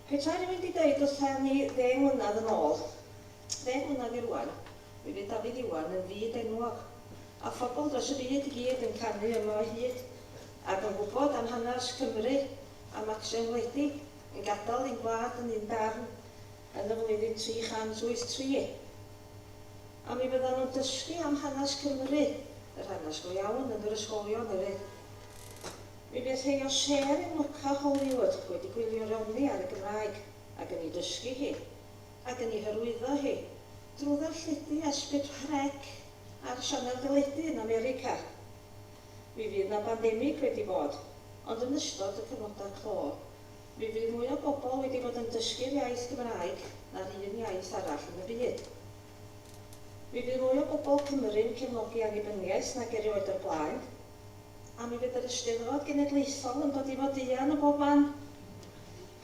Petai rywun wedi dweud wrtha ni 10 mlynedd yn ôl, 10 mlynedd i rwan, mi fydd Dafydd Iwan yn fyd enwog. A phobl dros y byd i gyd yn canu yma o hyd, ac yn gwybod am hanes Cymru a Maxen Wledig yn gadael ein gwlad yn un darn yn y flwyddyn 383. A mi fyddan nhw'n dysgu am hanes Cymru, yr hanes go iawn yn yr ysgolion hefyd. Mi fydd rhai o ser yn lyca Hollywood wedi gwirioneddu ar y Gymraeg ac yn ei dysgu hi ac yn ei hyrwyddo hi drwy ddarlledu S4C ar sianel deledu yn America. Mi fydd na bandemig wedi bod, ond yn ystod y cyfnodau clo, mi fydd mwy o bobl wedi bod yn dysgu'r iaith Gymraeg na'r un iaith arall yn y byd. Mi fydd mwy o bobl Cymru'n cefnogi annibyniaeth nag erioed o'r blaen, a mi fydd yr Eisteddfod Genedlaethol yn dod i fod eang o bob man.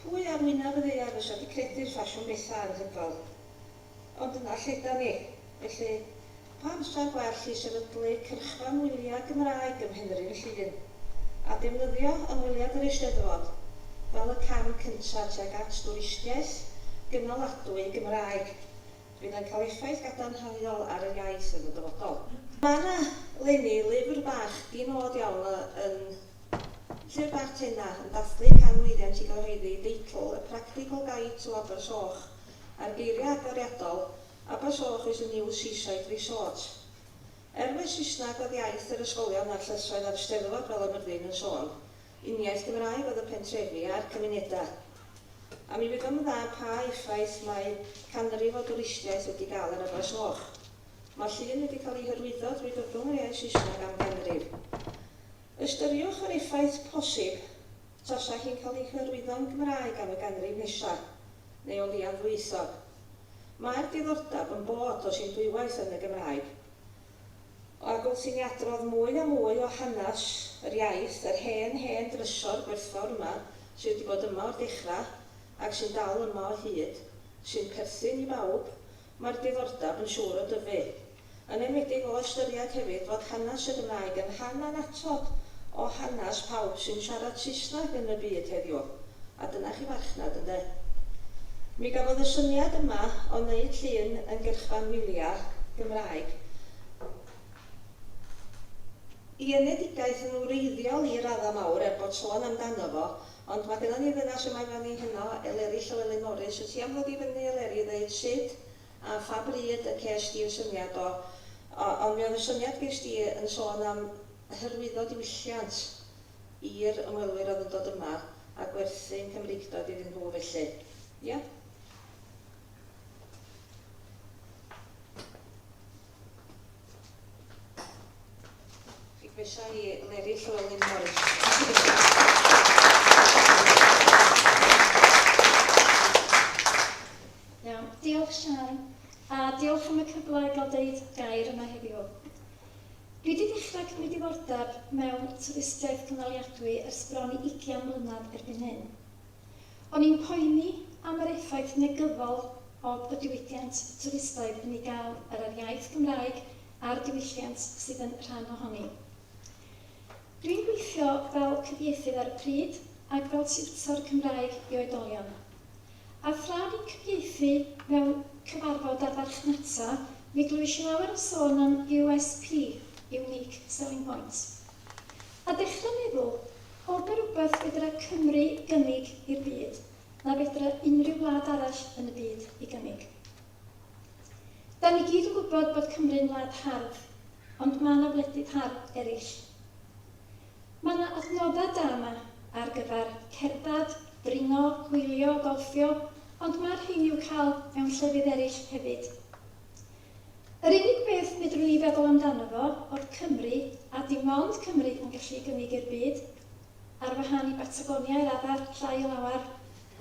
Pwy ar wyneb y ddaear ys wedi credu'r ffasiwn bethau anhygoel. Ond yna lle da ni, felly pam sa'n gwell i sefydlu cyrchfan wyliau Gymraeg ym Mhenrhyn Llŷn a defnyddio ymweliad yr Eisteddfod fel y cam cyntaf tuag at dwristiaeth gynaladwy Gymraeg. Fydd yn cael effaith gadarnhaol ar yr iaith yn y dyfodol. Mae yna leni lyfr bach dinod iawn yn llyfr bach tena yn dathlu canmlwyddiant i gyhoeddi deitl y Practical Guide to Abersoch ar geiriau agoriadol Abersoch is a New Seaside Resort. Mae Saesneg oedd iaith yr ysgolion a'r llysoedd ar Eisteddfod fel y Myrddin yn sôn, uniaith Gymraeg oedd y pentrefi a'r cymunedau. A mi fydd yn dda pa effaith mae canrif o dwristiaeth wedi cael ar Abersoch. Mae'r llun wedi cael ei hyrwyddo drwy gyfrwng yr iaith Saesneg am ganrif. Ystyriwch yr effaith posib tasa chi'n cael ei hyrwyddo'n Gymraeg am y ganrif nesaf, neu o lian ddwyieithog. Mae'r diddordeb yn bod os i'n dwywaith yn y Gymraeg. Ac wrth i ni adrodd mwy a mwy o hanes yr iaith, yr hen drysor gwerthfawr yma, sydd wedi bod yma o'r dechrau, ac sy'n dal yma o hyd, sy'n perthyn i bawb, mae'r diddordeb yn siŵr o dyfu. Yn enwedig o ystyried hefyd fod hanes y Gymraeg yn hananatod o hanes pawb sy'n siarad Saesneg yn y byd heddiw. A dyna chi farchnad ynde. Mi gafodd y syniad yma o wneud llun yn gyrchfan wyliau Gymraeg i enedigaeth yn wreiddiol i radda mawr bod sôn amdano fo, ond mae gennym ni ddynas yma i fan ni hynno, Eleri Llywelyn Morris, wyt ti am ddod i fyny Eleri i ddeud sut a pha bryd y ces di'r syniad o, ond mi oedd y syniad ges di yn sôn am hyrwyddo diwylliant i'r ymwelwyr oedd yn dod yma a gwerthu'n Cymreigdod iddyn nhw felly. Ia? Croeso i Eleri Llywelyn Morris. Iawn, diolch Sian, a diolch am y cyfle i gael deud gair yma heddiw. Dwi wedi dechrau cymryd diddordeb mewn twristiaeth cynaliadwy ers bron i 20 mlynedd erbyn hyn. O'n i'n poeni am yr effaith negyddol o y diwydiant twristaidd yn ei gael ar yr iaith Gymraeg a'r diwylliant sydd yn rhan ohoni. Dwi'n gweithio fel cyfieithydd ar y pryd ac fel tiwtor Cymraeg i oedolion. A thra'n i'n cyfieithu mewn cyfarfod ar farchnata, mi glwys i lawer o sôn am USP, Unique Selling Points. A dechrau meddwl, o be rhywbeth fedra Cymru gynnig i'r byd, na fedra unrhyw wlad arall yn y byd i gynnig. Da ni gyd yn gwybod bod Cymru'n wlad hardd, ond mae yna wledydd hardd eraill. Mae yna adnoddau da yma ar gyfer cerdded, dringo, gwylio, golffio, ond mae'r rhain i'w cael mewn llefydd eraill hefyd. Yr unig beth fedrwn ni feddwl amdano fo oedd Cymru, a dim ond Cymru yn gallu gynnig i'r byd, ar wahân i Batagonia i'r adar llai o lawer,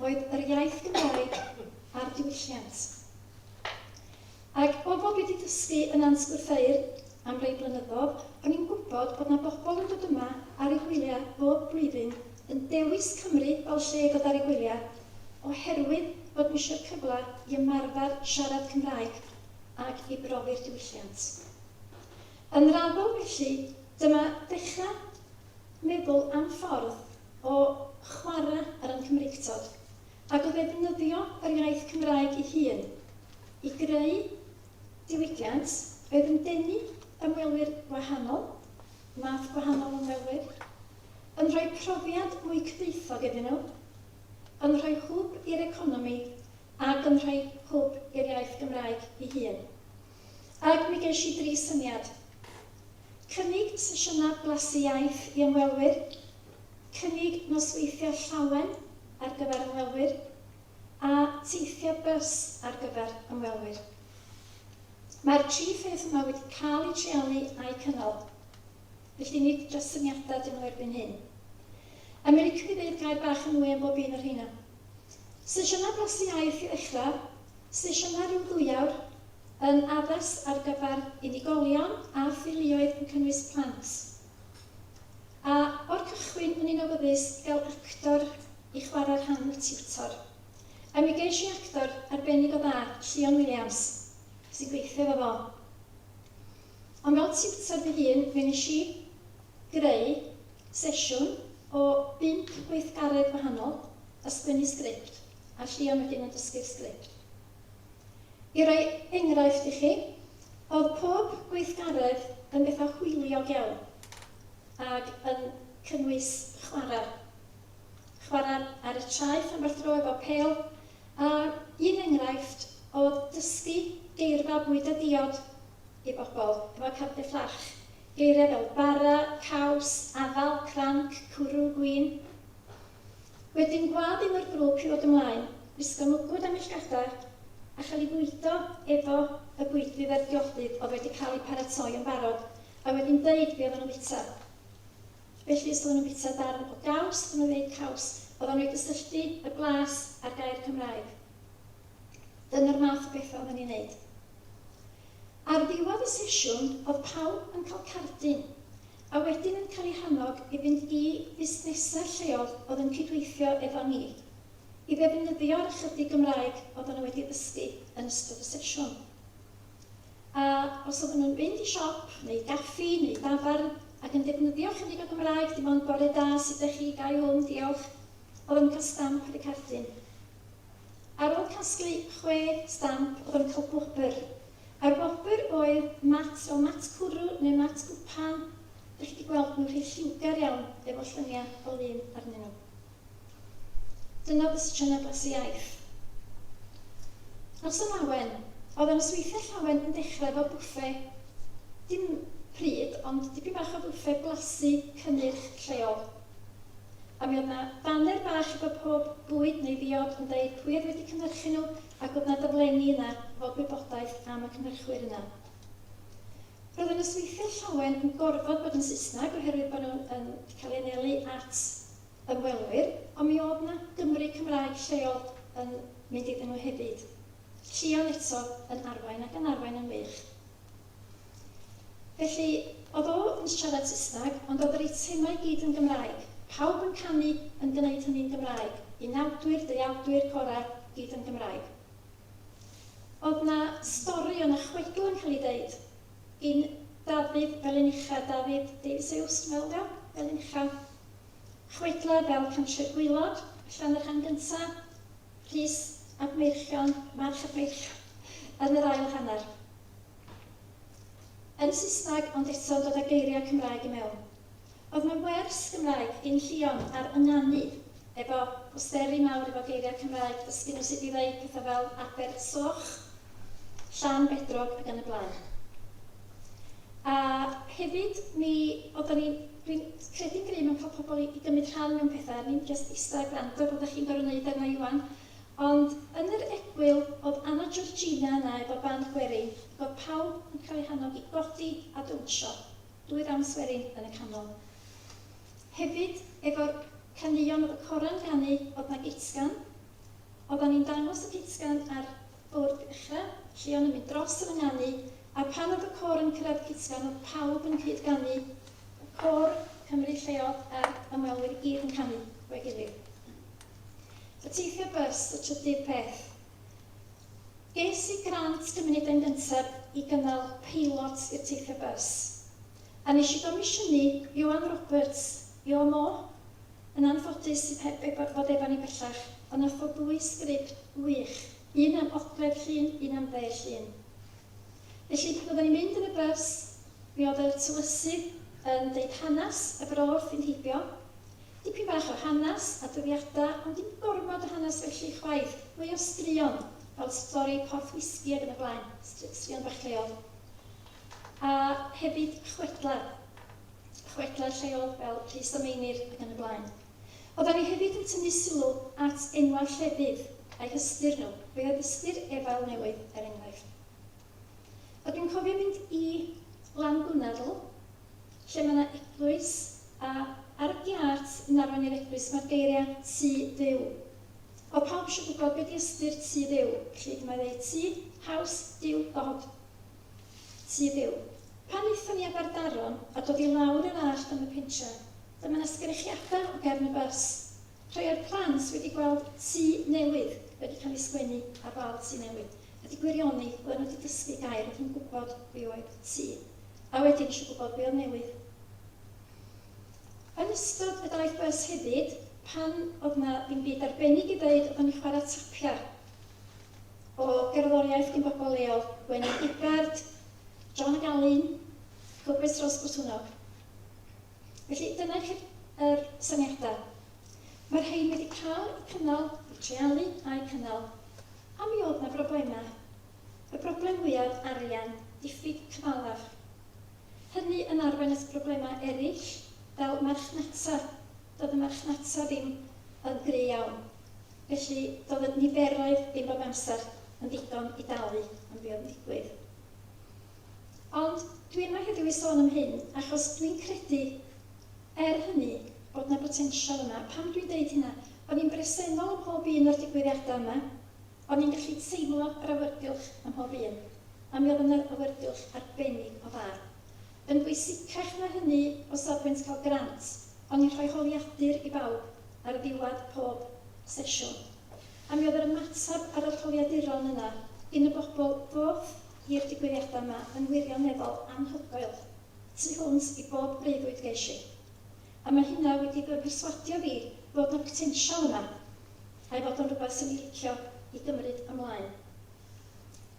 oedd yr iaith Gymraeg a'r diwylliant. Ac o bod wedi dysgu yn Ansgwrtheir am rei blynyddoedd, o'n i'n gwybod bod yna bobl yn dod yma ar eu gwyliau bob blwyddyn yn dewis Cymru fel lle dod ar eu gwyliau, oherwydd bod nhw eisiau cyfle i ymarfer siarad Cymraeg ac i brofi'r diwylliant. Yn raddol felly, dyma dechrau meddwl am ffordd o chwarae ar yn Cymreictod ac o ddefnyddio yr iaith Cymraeg ei hun i greu diwydiant oedd yn denu ymwelwyr gwahanol, math gwahanol ymwelwyr, yn rhoi profiad mwy cyfoethog iddyn nhw, yn rhoi hwb i'r economi ac yn rhoi hwb i'r iaith Gymraeg ei hun. Ac mi ges i 3 syniad. Cynnig sesiynau blasu iaith i ymwelwyr, cynnig nosweithiau llawen ar gyfer ymwelwyr, a teithiau bys ar gyfer ymwelwyr. Mae'r 3 pheth yma wedi cael eu treialu a'i cynnal, felly nid dros syniadau dyn nhw erbyn hyn. A mae'n licio i ddweud gair bach yn mwy am bob un o'r hynna. Sesiynau blasu iaith i ddechrau, sesiynau rhyw 2 awr, yn addas ar gyfer unigolion a theuluoedd yn cynnwys plant. A o'r cychwyn yn un o fyddus gael actor i chwarae rhan y tiwtor. A mi ges i actor arbennig o dda, Llion Williams, sy'n gweithio efo fo. Ond fel tiwtor fy hun, fe nes i greu sesiwn o 5 gweithgaredd wahanol a sgwennu sgript, a Llion wedyn yn dysgu'r sgript. I roi enghraifft i chi, oedd pob gweithgaredd yn bethau hwyliog iawn ac yn cynnwys chwarae. Chwarae ar y traeth am dro efo pel, a un enghraifft oedd dysgu geirfa bwyd a diod i bobl efo cardiau fflach. Geiriau fel bara, caws, afal, cranc, cwrw, gwyn. Wedyn gwadd un o'r grŵp i ddod ymlaen, wisgo mwgwd am illgadau, a chael ei bwydo efo y bwydwydd a'r diodydd oedd wedi cael ei paratoi yn barod, a wedyn deud be oedd nhw'n bita. Felly, os oedd nhw'n bita darn o gaws, oedd nhw'n dweud caws, oedd nhw'n gysylltu y glas a'r gair Cymraeg. Dyna'r math o beth oedd nhw'n wneud. Ar ddiwedd y sesiwn, oedd pawb yn cael cardyn, a wedyn yn cael ei hannog i fynd i fusnesau lleol oedd yn cydweithio efo ni, i ddefnyddio'r ychydig Gymraeg oedd nhw wedi ddysgu yn ystod y sesiwn. A os oedd nhw'n fynd i siop, neu gaffi, neu dafarn, ac yn defnyddio chydig o Gymraeg, dim ond bore da, sut ydych chi, gau hwn, diolch, oedd nhw'n cael stamp ar y cardyn. Ar ôl casglu 6 stamp, oedd nhw'n cael bwbr. A'r bwbr oedd mat o mat cwrw neu mat gwpan. Ydych chi wedi gweld nhw'n rhy lliwgar iawn efo lluniau o lun arnyn nhw. Dyna oedd y sesiynau blasu iaith. Os yn lawen, oedd y nosweithiau llawen yn dechrau efo bwffe, dim pryd, ond dipyn bach o bwffe blasu cynnyrch lleol. A mi oedd yna banner bach efo pob bwyd neu ddiod yn dweud pwy oedd wedi cynhyrchu nhw, ac oedd yna daflenni yna fod gwybodaeth am y cynhyrchwyr yna. Roedd y nosweithiau llawen yn gorfod bod yn Saesneg oherwydd bod nhw'n cael ei anelu at ymwelwyr, ond mi oedd yna Gymru Cymraeg lleol yn mynd iddyn nhw hefyd. Llion eto yn arwain ac yn arwain yn wych. Felly, oedd o yn siarad Saesneg, ond oedd yr eitemau gyd yn Gymraeg. Pawb yn canu yn gwneud hynny'n Gymraeg. Unawdwyr, deuawdwyr, cora, gyd yn Gymraeg. Oedd yna stori o'n chwedl yn cael ei dweud gyn Dafydd fel un ucha, Dafydd Davies fel un ucha. Chwedlau fel Cantref Gwylod, allan yr rhan gyntaf, Rhys ab Meirchion, March ab Meirchion, yn yr ail hanner. Yn Saesneg, ond eto dod â geiriau Cymraeg i mewn. Oedd yna wers Gymraeg gyn Llion ar ynganu, efo posteri mawr efo geiriau Cymraeg, dysgu nhw sydd i ddweud pethau fel Abersoch, Llan Bedrog ac yn y blaen. A hefyd, dwi'n credu'n greu mewn cael pobl i gymryd rhan mewn pethau, ni'n just eistedd a gwrando bod chi'n gorfod wneud arna Iwan. Ond yn yr egwyl, oedd Anna Georgina yna efo band gwerin, ac oedd pawb yn cael ei hannog i godi a dwnsio, 2 rams werin yn y canol. Hefyd, efo'r caneuon oedd y cora'n ganu, oedd yna gitsgan. Oedden ni'n dangos y gitsgan ar bwrdd uchaf, Llion yn mynd dros yr ynganu, a pan oedd y cor yn cyrraedd gitsgan, oedd pawb yn cyd-ganu, cor Cymru lleol a'r ymwelwyr i gyd yn canu o'i gilydd. Y teithio bys, y trydydd peth. Ges i grant gymunedau'n gyntaf i gynnal peilot i'r teithio bys. A nes i gomisiynu Iwan Roberts, Io Mo, yn anffodus fod efo ni bellach, ond nath o ddwy sgript wych, un am ogledd llun, un am dde llun. Felly, pan oedden ni'n mynd yn y bus, mi oedd y tywysydd yn deud hanes y bro wrth i'n heibio, dipyn bach o hanes a dyddiadau, ond dim gormod o hanes felly chwaith, mwy o straeon, fel stori Porth Whisky ac yn y blaen, straeon bach lleol. A hefyd chwedlau lleol fel Rhys o Meinir ac yn y blaen. Oedden ni hefyd yn tynnu sylw at enwau llefydd a'i hystyr nhw, fe oedd ystyr Efel Newydd enghraifft. A dwi'n cofio mynd i Lan Gwynadl, lle mae yna eglwys, a ar y giart yn arwain i'r eglwys mae'r geiriau tŷ Duw. O pawb eisiau gwybod beth ystyr tŷ Duw, felly mae'n dweud tŷ, house, Duw, God. Tŷ Duw. Pan eithon ni Aberdaron a dod i lawr yr allt am y pentre, dyma yna sgrechiadau o gefn y bus. Rhai o'r plant wedi gweld tŷ newydd wedi cael ei sgwennu ar wal tŷ newydd. A di gwirioni, oedden nhw wedi dysgu gair, oedd yn gwybod be oedd tŷ. A wedyn eisiau gwybod be oedd newydd. Yn ystod y daith bus hefyd, pan oedd yna ddim byd arbennig i ddweud, oedden ni chwarae tapiau o gerddoriaeth gan bobl leol, Gwenyn Ibert, John ag Alun, Cwbys Ros Bwtwnog. Felly, dyna yr syniadau. Mae'r rhain wedi cael eu cynnal, eu treialu a'u cynnal. A mi oedd yna broblemau. Y broblem mwyaf arian, diffyg cyfalaf. Hynny yn arwain at broblemau eraill, fel marchnata. Doedd y marchnata ddim yn gry iawn. Felly, doedd y niferoedd ddim bob amser yn ddigon i dalu am be oedd yn digwydd. Ond dwi yma heddiw i sôn am hyn, achos dwi'n credu, hynny, bod yna potensial yma. Pam dwi'n deud hynna? O'n i'n bresennol ym mhob un o'r digwyddiadau yma, o'n i'n gallu teimlo yr awyrgylch ym mhob un, a mi oedd yna'r awyrgylch arbennig o dda. Yn bwysicach na hynny o safbwynt cael grant, o'n i'n rhoi holiadur i bawb ar y ddiwedd pob sesiwn. A mi oedd yr ymateb ar y holiaduron yna gyn y bobl ddoth i'r digwyddiadau yma yn wirioneddol anhygoel, tu hwnt i bob breuddwyd geisi. A mae hynna wedi perswadio fi fod yna potensial yma, a'i fod yn rhywbeth sy'n ei licio i gymryd ymlaen.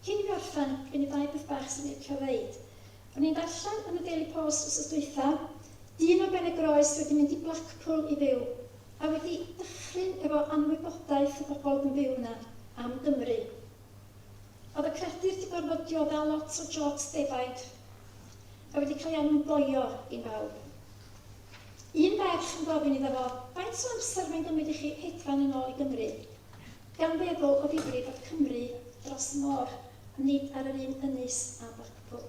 Cyn i fi orffen, gen i ddau beth bach sy'n ei licio ddeud. O'n i'n darllen yn y Daily Post wrth dwytha, dyn o Ben y Groes wedi mynd i Blackpool i fyw, a wedi dychryn efo anwybodaeth y bobl yn byw yna am Gymru. Oedd y credir wedi gorfod dioddau lot o jobs defaid, a wedi cael ei anwybloio i bawb. Un ferch yn gofyn iddo fo, faint o amser mae'n gymryd i chi hedfan yn ôl i Gymru? Gan feddwl o ddifri bod Cymru dros môr, nid ar yr un ynys a Blackpool.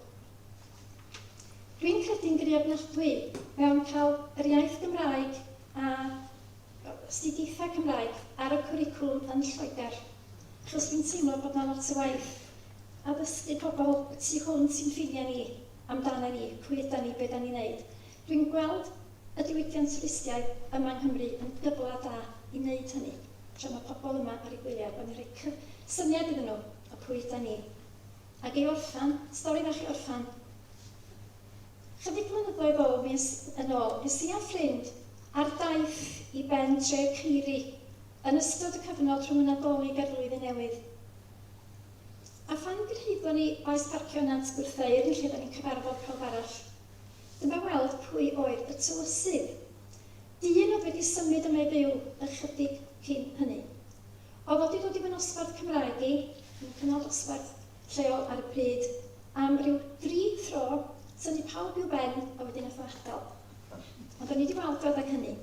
Dwi'n credu'n gryfnadwy mewn cael yr iaith Gymraeg a astudiaethau Cymraeg ar y cwricwlwm yn Lloegr. Achos dwi'n teimlo bod yna lot o waith a ddysgu pobl tu hwnt sy'n ffiniau ni, amdana ni, pwy yda ni, beth da ni'n neud. Dwi'n gweld y diwydiant twristiaeth yma yng Nghymru yn gyfle da i wneud hynny. Tra mae pobl yma ar ei gwyliau, bod ni'n rhoi syniad iddyn nhw o pwy yda ni. Ac ei orffan, stori fach i orffan. Chydig blynyddoedd yn ôl, nes i a ffrind ar daith i ben Tre Ceiri yn ystod y cyfnod rhwng y Nadolig a'r flwyddyn newydd. A phan gyrhaeddon ni oes parcio Nant Gwrtheir yn lle da ni'n cyfarfod pawb arall, dyma weld pwy oedd y tywysydd. Dyn oedd wedi symud yma i fyw ychydig cyn hynny. Oedd wedi dod i fy nosbarth Cymraeg i, yn cynnal dosbarth lleol ar y pryd, am ryw 3 thro, sy'n ni pawb i'w ben a wedyn y ffachdal. Ond o'n i wedi weld oedd ag hynny.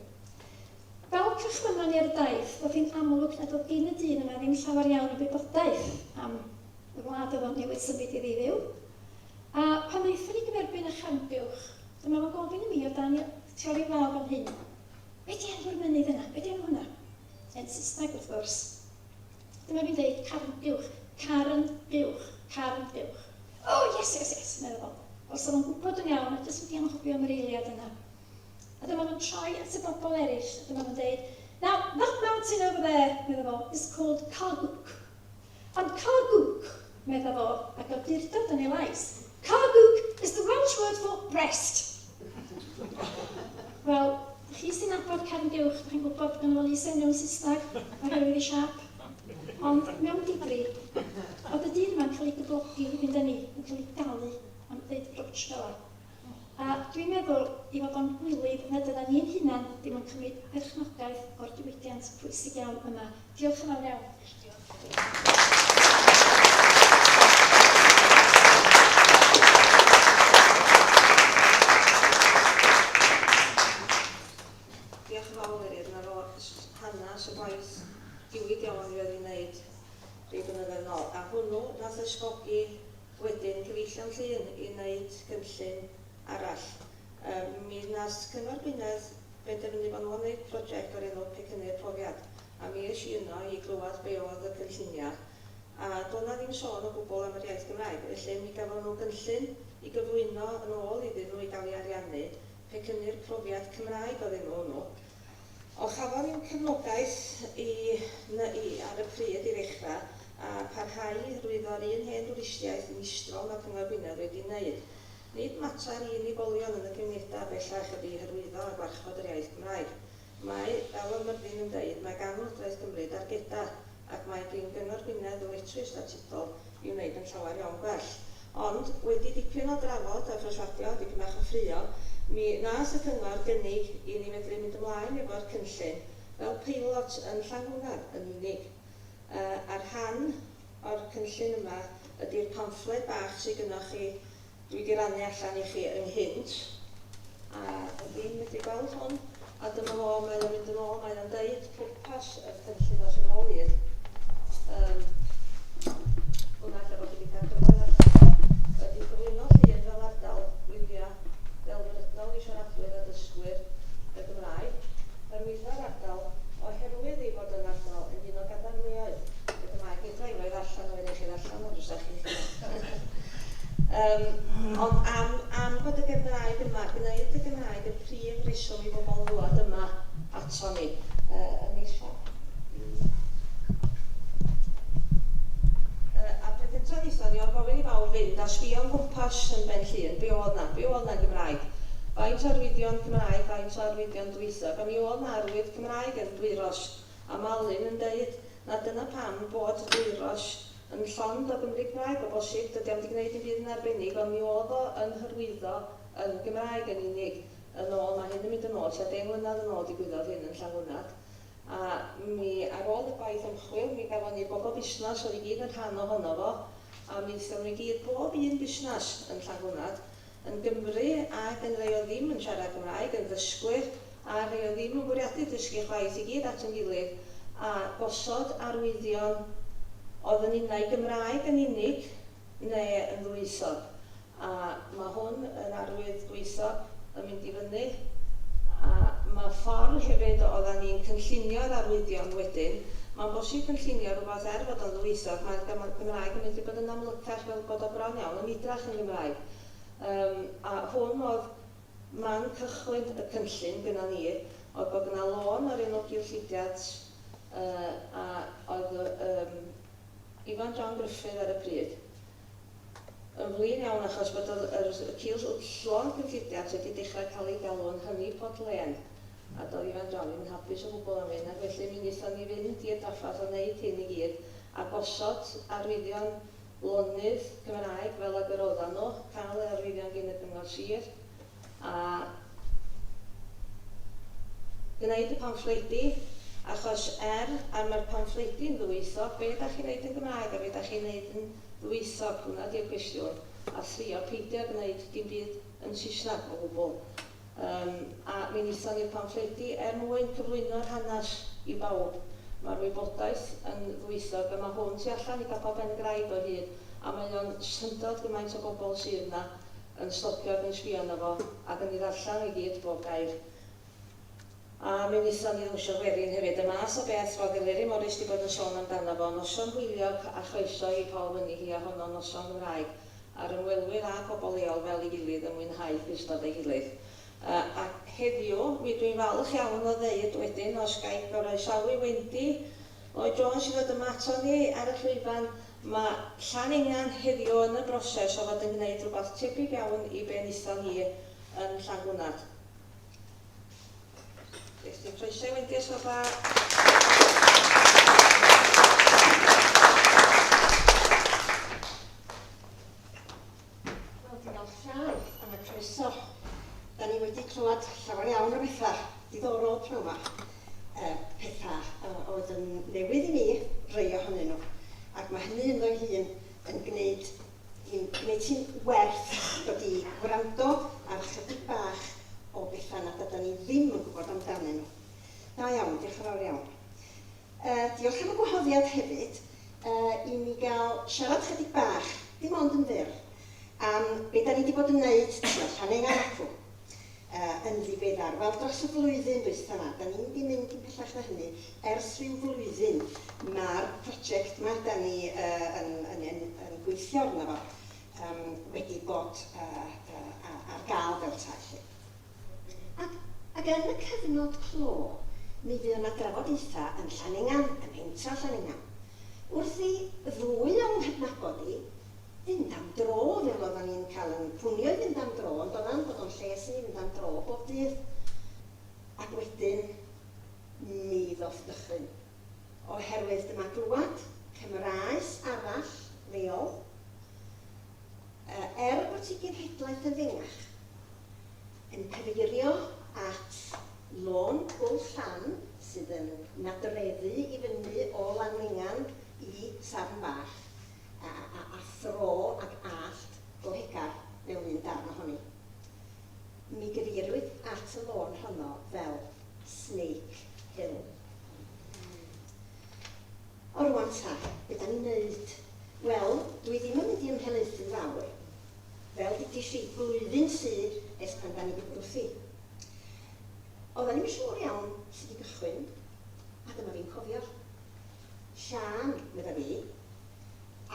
Fel cychwynon ni ar y daith, oedd hi'n amlwg nad oedd gen y dyn yma ddim llawer iawn o wybodaeth am y wlad oedd o'n newydd symud iddi fyw. A pan wnaethon ni gyferbyn y chambuwch, dyma fo'n gofyn i mi o dan tu ôl i flaw fan hyn. Be di enw'r mynydd yna? Be di enw hwnna? Yn Saesneg wrth gwrs. Dyma fi'n dweud carnbuwch, carnbuwch, carnbuwch. Oh, yes, meddwl fo. Os o'n gwybod yn iawn, a jyst wedi anghofio am yr eiliad yna. A dyma fo'n troi at y bobl eraill, a dyma fo'n dweud, now, that mountain over there, meddwl fo, is called Cargwc. And Cargwc, meddwl fo, ac o durdod yn ei lais, Cargwc is the Welsh word for breast. Wel, chi sy'n nabod Carnguwch, da chi'n gwybod gan fod i senyw'n Saesneg, oherwydd i siap. Ond mewn digri, oedd y dyn yma'n cael ei gyflogi i fynd â ni, yn cael ei dalu am ddeud broch fel yna. A dwi'n meddwl, i fod o'n gwylydd, na dyna ni'n hunan ddim yn cymryd perchnogaeth o'r diwydiant pwysig iawn yma. Diolch yn fawr iawn. Diolch yn fawr Eryr, na ro hanes y gwaith diwyd iawn i oedd i wneud rhywbeth blynyddoedd yn ôl. A hwnnw nath ysgogi wedyn cyfeillion llun i wneud cynllun arall. Mi nas Cyngor Gwynedd benderfynu bod nhw'n gwneud prosiect o'r enw Pecynnu Profiad. A mi eis i yno i glywed be oedd y cynlluniau. A doedd na ddim sôn o gwbl am yr iaith Gymraeg, felly mi gafon nhw gynllun i gyflwyno yn ôl iddyn nhw i gael ei ariannu. Pecynnu'r Profiad Cymraeg oedd enw hwnnw. O chafon ni'n cefnogaeth ar y pryd i ddechrau a parhau rwyddo'r un hen dwristiaeth yn istron o Cyngor Gwynedd wedi wneud. Nid mater i unigolion yn y gymunedau bellach ydy hyrwyddo a gwarchod yr iaith Gymraeg. Mae, fel y Myrdin yn dweud, mae gan Llywodraeth Cymru dargeda ac mae gan Gyngor Gwynedd y letrau statudol i wneud yn llawer iawn gwell. Ond wedi dipyn o drafod a ffroswadio, dipyn bach o ffrio, mi nas y cyngor gynnig i ni medru mynd ymlaen efo'r cynllun fel peilot yn Llangwynedd yn unig. A'r rhan o'r cynllun yma ydy'r pamffled bach sydd gynnwch chi, dwi wedi rannu allan i chi ynghynt. A ydym wedi gweld hwn, a dyma fo, mae o'n mynd yn ôl, mae o'n deud pwrpas y cynllun os yn ôl i'r. Hwna lle bod wedi cael cyfle allan. Ydy gyflwyno llun fel ardal wyliau delfrydol i siaradwyr a dysgwyr y Gymraeg. Hyrwyddo'r ardal oherwydd ei fod yn ardal yn un o gadarnleoedd y Gymraeg. Nid rhaid oedd allan o'n eich allan o'r ysach chi. Ond am bod y Gymraeg yma, gwneud y Gymraeg y prif reswm i bobl ddod yma ato ni. Yn eisiau. A pe gyntaf neithon ni, oedd gofyn i fawr fynd a sbio o'n gwmpas yn Ben Llŷn, be oedd na Gymraeg. Faint o arwyddion Cymraeg, faint o arwyddion dwythog, a mi oedd na arwydd Cymraeg yn Dwyros. A Malin yn dweud na dyna pam bod Dwyros yn llond o Gymru Cymraeg o bosib, dydy am wedi gwneud i byd yn arbennig, ond mi oedd o yn hyrwyddo yn Gymraeg yn unig yn ôl, mae hyn yn mynd yn ôl, tua 10 mlynedd yn ôl digwyddodd hyn yn Llangwynedd. A mi ar ôl y gwaith ymchwil, mi gafon ni bobl busnes oedd i gyd yn rhan ohono fo, a mi ddawn ni gyd bob un busnes yn Llangwynedd, yn Gymru ac yn rhai o ddim yn siarad Gymraeg, yn ddysgwyr, a rhai o ddim yn bwriadu dysgu chwaith i gyd at yn gilydd, a gosod arwyddion oedd yn unau Gymraeg yn unig neu yn ddwythog. A mae hwn yn arwydd dwythog yn mynd i fyny. A mae ffordd hefyd oedden ni'n cynllunio'r arwyddion wedyn. Mae'n bosib cynllunio rhywbeth fod o'n ddwythog. Mae'r Gymraeg yn mynd i bod yn amlycach fel bod o bron iawn yn idrach yn Gymraeg. A hwn oedd man cychwyn y cynllun gyda ni, oedd bod yna lôn o'r enw gyllidiad a oedd Ifan John Griffith ar y pryd. Yn flin iawn achos bod y lôn gyllidiad wedi dechrau cael ei galw yn hynny podlen. A doedd Ifan John yn hapus o gwbl am hyn, ac felly mi wnaethon ni fynd i'r daffath o wneud hyn i gyd a gosod arwyddion lonydd Cymraeg fel ag yr oedden nhw, cael yr arwyddion gen y Gyngor Sir, a gwneud y pamffledi, achos mae'r pamffledi yn ddwythog, be ydych chi'n gwneud yn Gymraeg a be ydych chi'n gwneud yn ddwythog, hwnna di'r cwestiwn, a thrio peidio gwneud dim byd yn Saesneg o gwbl. A mi wnaethon ni'r pamffledi mwyn cyflwyno'r hanes i bawb. Mae'r wybodaeth yn ddwythog, a mae hwn tu allan i gael pob yn graig o hyd, a mae o'n syndod gymaint o bobl sydd yna yn stopio ac yn sbio yna fo, ac yn ei ddarllen i gyd bob gair. A mi wnaethon ni ddwysio Gwerin hefyd, y math o beth roedd Eleri Morris wedi bod yn sôn amdano fo, noson hwyliog a chroeso i Paul fyny hi a honno noson Gymraeg, a'r ymwelwyr a pobl leol fel ei gilydd yn mwynhau gwystod ei gilydd. A heddiw, mi dwi'n falch iawn o ddeud wedyn, os gael goroesawu Wendy, Lloyd Jones i fod yma ato ni ar y llwyfan, mae Llanengan heddiw yn y broses o fod yn gwneud rhywbeth tebyg iawn i be wnaethon ni yn Llangwynedd. Croeso i Wendy Soba. Wel, diolch iawn am y croeso. Da ni wedi clywed llawer iawn o bethau diddorol pnawn yma. Pethau oedd yn newydd i mi, rhai ohonyn nhw. Ac mae hynny yn o'i hun yn gwneud ti'n werth dod i wrando ar chydig bach o bethau nad ydym ni ddim yn gwybod amdanyn nhw. Da iawn, diolch yn fawr iawn. Diolch am y gwahoddiad hefyd i mi gael siarad chydig bach, dim ond yn fyr, am be da ni wedi bod yn gwneud Llanengan acw yn ddiweddar. Wel, dros y flwyddyn dwytha yma, da ni wedi mynd yn pellach na hynny, ers rhyw flwyddyn mae'r prosiect yma da ni yn gweithio arno fo wedi bod ar gael fel tai. Ac yn y cyfnod clo, mi fydd yna drafodaethau yn Llanengan, yn Pentra Llanengan. Wrth i ddwy o'n hydnabod i, fynd am dro, fel oedden ni'n cael yn pwnio i fynd am dro, ond o'n bod o'n lles i fynd am dro bob dydd. Ac wedyn, mi ddoth dychryn. Oherwydd dyma glwad Cymraes arall leol, bod ti genhedlaeth y ddengach yn cyfeirio at lôn Bwl Llan sydd yn nadreddu i fyny o Lanwengan i Safn Bach a thro ac allt o hegar mewn un darn ohoni. Mi gyfeirwyd at y lôn honno fel Snake Hill. O rwan ta, be da ni'n neud? Wel, dwi ddim yn mynd i ymhelaethu fawr, fel dydych chi blwyddyn sydd ers pan da ni wedi gwrthi. Oedden ni'n siŵr iawn sydd wedi gychwyn, a dyma fi'n cofio. Sian, medda fi,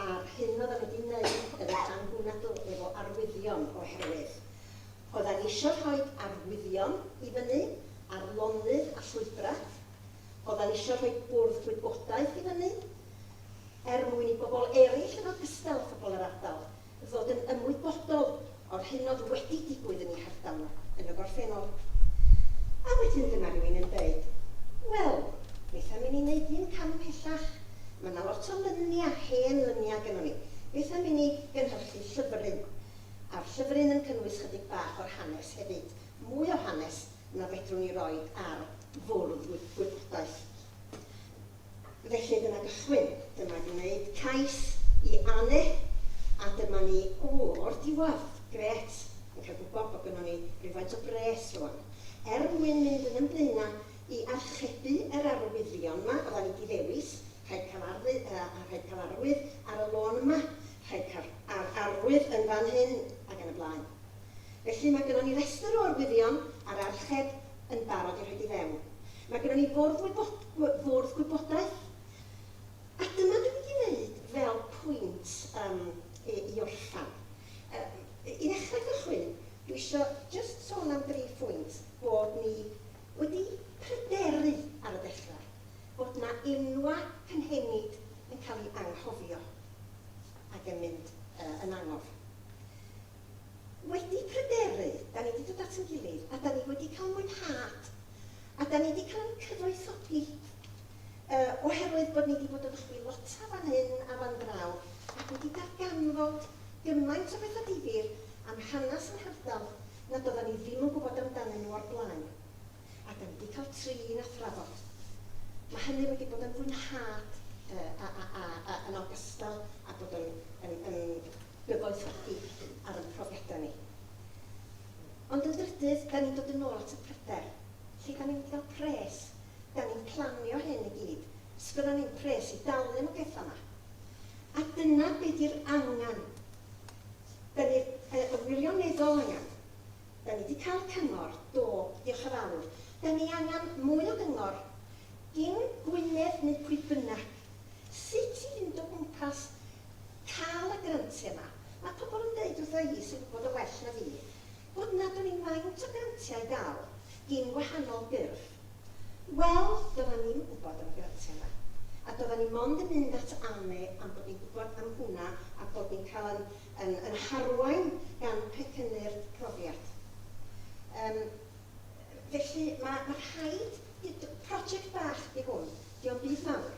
a'r hyn oedden wedi wneud yn rhan hwnna efo arwyddion oherwydd. Oedden ni eisiau rhoi arwyddion i fyny ar lonydd a llwybrau. Oedden ni eisiau rhoi bwrdd gwybodaeth i fyny, mwyn i bobl eraill yn ogystal pobl yr ardal ddod yn ymwybodol o'r hyn oedd wedi digwydd yn ei hardal yn y gorffennol. A wedyn dyma rhywun yn dweud, wel, beth am i ni wneud un cam pellach? Mae yna lot o lyniau, hen lyniau gyda ni. Beth am i ni gynhyrchu llyfryn? A'r llyfryn yn cynnwys chydig bach o'r hanes hefyd. Mwy o hanes na fedrwn ni roi ar fwrdd gwybodaeth. Felly dyna gychwyn. Dyma di wneud cais i Anne, a dyma ni, o'r diwadd, gret, yn cael gwybod bod gynnon ni rhywfaint o bres rwan. Mwyn mynd yn ymddeuna i archebu yr arwyddion yma, oedden ni di ddewis, rhaid cael arwydd ar y lôn yma, rhaid cael arwydd yn fan hyn ac yn y blaen. Felly mae gynnon ni restr o arwyddion a'r archeb yn barod i rhaid i fewn. Mae gynnon ni fwrdd gwybodaeth, a dyma dwi wedi gwneud fel pwynt i orffan. I ddechrau gychwyn, dwi eisiau just sôn am 3 pwynt bod ni wedi pryderu ar y dechrau, bod na enwau cynhenid yn cael ei anghofio ac yn mynd yn angof. Wedi pryderu, da ni wedi dod at yn gilydd, a da ni wedi cael mwynhad, a da ni wedi cael ein cyfoethogi oherwydd bod ni wedi bod yn chwilota fan hyn a fan draw, ac wedi darganfod gymaint o bethau difyr am hanes yn hardal nad oedden ni ddim yn gwybod amdanyn nhw o'r blaen. A da ni wedi cael trin a thrafod. Mae hynny wedi bod yn fwynhad yn ogystal a bod yn gyfoethogi ar y profiadau ni. Ond yn drydydd, da ni'n dod yn ôl at y pryder. Lle da ni'n cael pres. Da ni'n planio hyn i gyd. Sgynnon ni'n pres i dalu am y pethau yma. A dyna beth yw'r angen. Da ni'r wirioneddol angen. Da ni wedi cael cyngor, diolch yn fawr. Da ni angen mwy o gyngor, gyn Gwynedd neu pwy bynnag. Sut i fynd o gwmpas cael y grantiau yma? Mae pobl yn dweud wrtho i sy'n gwybod y well na fi, bod nad o'n i'n faint o grantiau i gael gyn wahanol gyrff. Wel, doedden ni'n gwybod am y grantiau yma. A doedden ni mond yn mynd at Anne am bod ni'n gwybod am hwnna a bod ni'n cael yn harwain gan Pecynnu'r profiad. Felly mae rhaid, prosiect bach di hwn, di o'n byd mawr.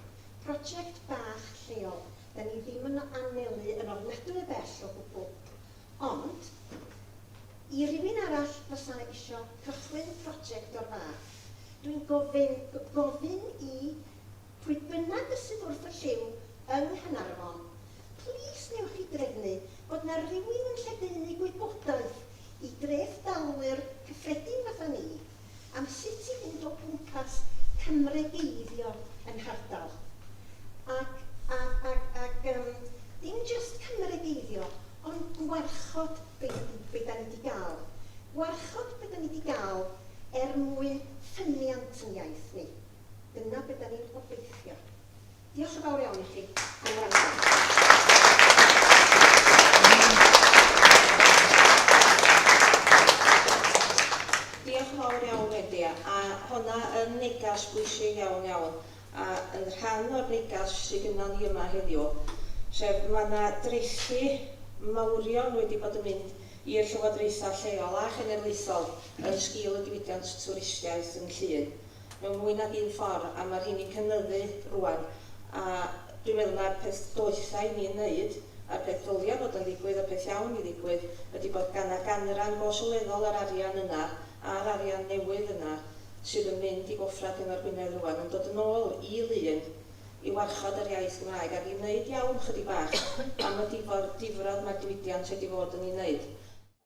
Prosiect bach lleol, da ni ddim yn anelu yn ofnadwy bell o gwbl. Ond, i rywun arall fysa eisiau cychwyn prosiect o'r fath, dwi'n gofyn i pwy bynnag sydd wrth y lliw yng Nghanarfon, plis newch chi drefnu bod yna rywun yn lledaenu gwybodaeth i drefthalwyr cyffredin fatha ni am sut i fynd o gwmpas cymregeiddio yn hardal. Ac dim just cymregeiddio, ond gwarchod be da ni wedi gael. Gwarchod be da ni wedi gael mwyn ffyniant yn iaith ni. Dyna be da ni'n gobeithio. Diolch yn fawr iawn i chi. Diolch yn fawr iawn wedi, a hwnna yn negas bwysig iawn. A yn rhan o'r negas sydd gyda ni yma heddiw, sef mae yna dreithi mawrion wedi bod yn mynd i'r llywodraethau lleol a chenedlaethol yn sgil y diwydiant twristiaeth yn Llŷn. Mewn mwy nag un ffordd, a mae rhywun cynyddu rwan. A dwi'n meddwl na'r peth doethau i ni'n wneud, a'r peth dylia bod yn ddigwydd, y peth iawn i ddigwydd, ydy bod gan y ganran go sylweddol yr arian yna, a'r arian newydd yna, sydd yn mynd i goffrad yn Gwynedd rwan, yn dod yn ôl i Lŷn, i warchod yr iaith Gymraeg, ac i wneud iawn chydig bach am y difrod mae'r diwydiant wedi fod yn ei wneud.